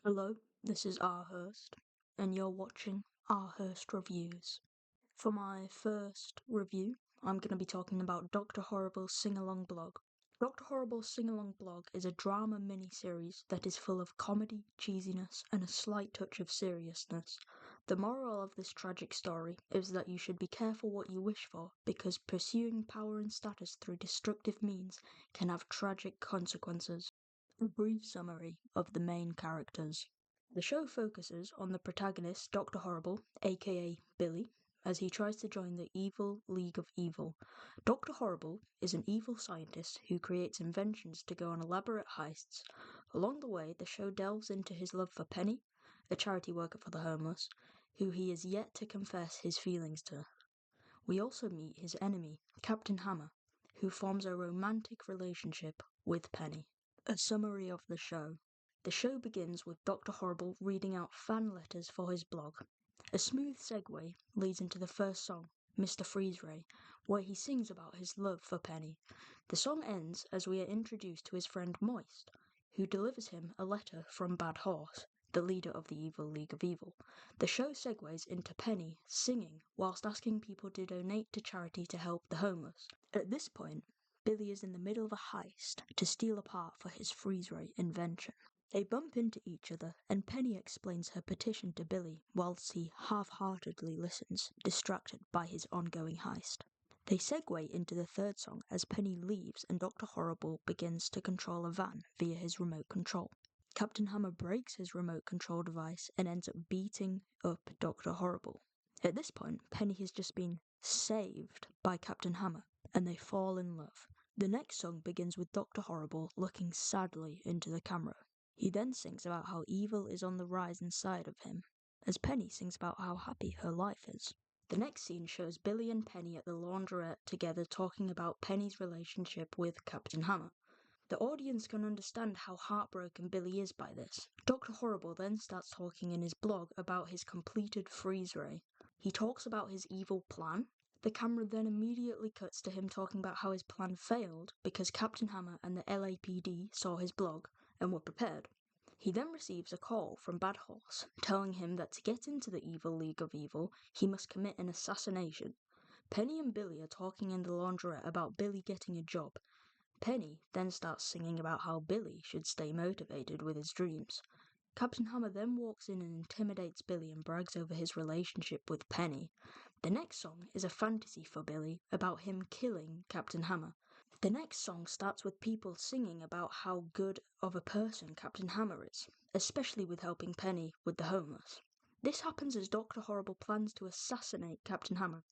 Hello, this is Hirst, and you're watching Hirst Reviews. For my first review, I'm going to be talking about Dr. Horrible's Sing-Along blog. Dr. Horrible's Sing-Along blog is a drama mini-series that is full of comedy, cheesiness, and a slight touch of seriousness. The moral of this tragic story is that you should be careful what you wish for, because pursuing power and status through destructive means can have tragic consequences. A brief summary of the main characters. The show focuses on the protagonist, Dr. Horrible, aka Billy, as he tries to join the evil League of Evil. Dr. Horrible is an evil scientist who creates inventions to go on elaborate heists. Along the way, the show delves into his love for Penny, a charity worker for the homeless, who he is yet to confess his feelings to. We also meet his enemy, Captain Hammer, who forms a romantic relationship with Penny. A summary of the show. The show begins with Dr. Horrible reading out fan letters for his blog. A smooth segue leads into the first song, Mr. Freeze Ray, where he sings about his love for Penny. The song ends as we are introduced to his friend Moist, who delivers him a letter from Bad Horse, the leader of the evil League of Evil. The show segues into Penny singing whilst asking people to donate to charity to help the homeless. At this point, Billy is in the middle of a heist to steal a part for his freeze ray invention. They bump into each other, and Penny explains her petition to Billy whilst he half-heartedly listens, distracted by his ongoing heist. They segue into the third song as Penny leaves and Dr. Horrible begins to control a van via his remote control. Captain Hammer breaks his remote control device and ends up beating up Dr. Horrible. At this point, Penny has just been saved by Captain Hammer, and they fall in love. The next song begins with Dr. Horrible looking sadly into the camera. He then sings about how evil is on the rise inside of him, as Penny sings about how happy her life is. The next scene shows Billy and Penny at the laundrette together talking about Penny's relationship with Captain Hammer. The audience can understand how heartbroken Billy is by this. Dr. Horrible then starts talking in his blog about his completed freeze ray. He talks about his evil plan. The camera then immediately cuts to him talking about how his plan failed because Captain Hammer and the LAPD saw his blog and were prepared. He then receives a call from Bad Horse telling him that to get into the evil League of Evil, he must commit an assassination. Penny and Billy are talking in the laundrette about Billy getting a job. Penny then starts singing about how Billy should stay motivated with his dreams. Captain Hammer then walks in and intimidates Billy and brags over his relationship with Penny. The next song is a fantasy for Billy about him killing Captain Hammer. The next song starts with people singing about how good of a person Captain Hammer is, especially with helping Penny with the homeless. This happens as Dr. Horrible plans to assassinate Captain Hammer.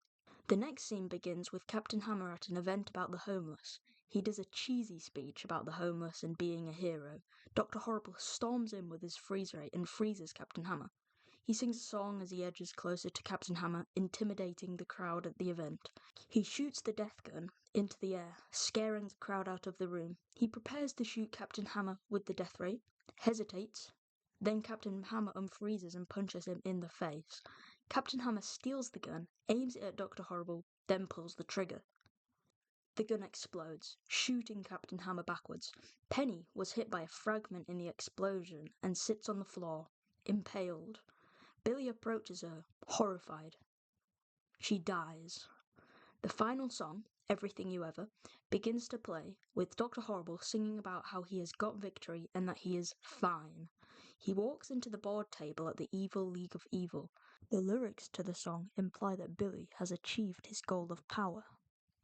The next scene begins with Captain Hammer at an event about the homeless. He does a cheesy speech about the homeless and being a hero. Dr. Horrible storms in with his freeze ray and freezes Captain Hammer. He sings a song as he edges closer to Captain Hammer, intimidating the crowd at the event. He shoots the death gun into the air, scaring the crowd out of the room. He prepares to shoot Captain Hammer with the death ray, hesitates, then Captain Hammer unfreezes and punches him in the face. Captain Hammer steals the gun, aims it at Dr. Horrible, then pulls the trigger. The gun explodes, shooting Captain Hammer backwards. Penny was hit by a fragment in the explosion and sits on the floor, impaled. Billy approaches her, horrified. She dies. The final song, Everything You Ever, begins to play, with Dr. Horrible singing about how he has got victory and that he is fine. He walks into the board table at the evil League of Evil. The lyrics to the song imply that Billy has achieved his goal of power.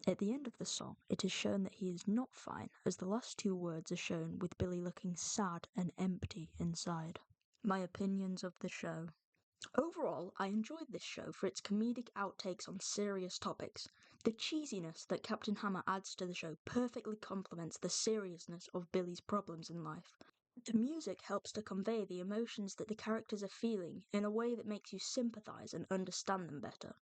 At the end of the song, it is shown that he is not fine, as the last two words are shown with Billy looking sad and empty inside. My opinions of the show. Overall, I enjoyed this show for its comedic outtakes on serious topics. The cheesiness that Captain Hammer adds to the show perfectly complements the seriousness of Billy's problems in life. The music helps to convey the emotions that the characters are feeling in a way that makes you sympathise and understand them better.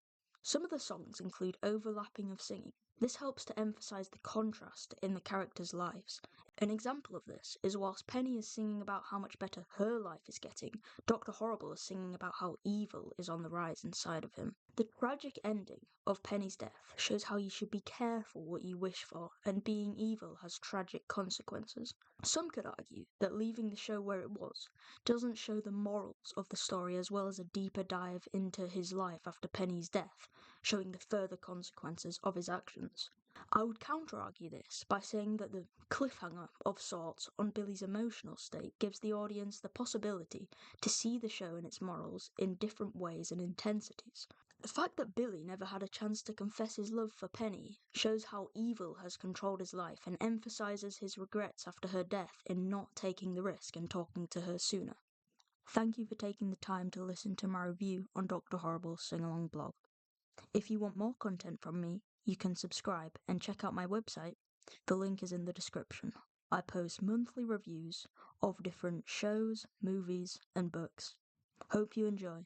Some of the songs include overlapping of singing. This helps to emphasise the contrast in the characters' lives. An example of this is whilst Penny is singing about how much better her life is getting, Dr. Horrible is singing about how evil is on the rise inside of him. The tragic ending of Penny's death shows how you should be careful what you wish for, and being evil has tragic consequences. Some could argue that leaving the show where it was doesn't show the morals of the story, as well as a deeper dive into his life after Penny's death, showing the further consequences of his actions. I would counter-argue this by saying that the cliffhanger of sorts on Billy's emotional state gives the audience the possibility to see the show and its morals in different ways and intensities. The fact that Billy never had a chance to confess his love for Penny shows how evil has controlled his life and emphasises his regrets after her death in not taking the risk and talking to her sooner. Thank you for taking the time to listen to my review on Dr. Horrible's sing-along blog. If you want more content from me, you can subscribe and check out my website. The link is in the description. I post monthly reviews of different shows, movies, and books. Hope you enjoy.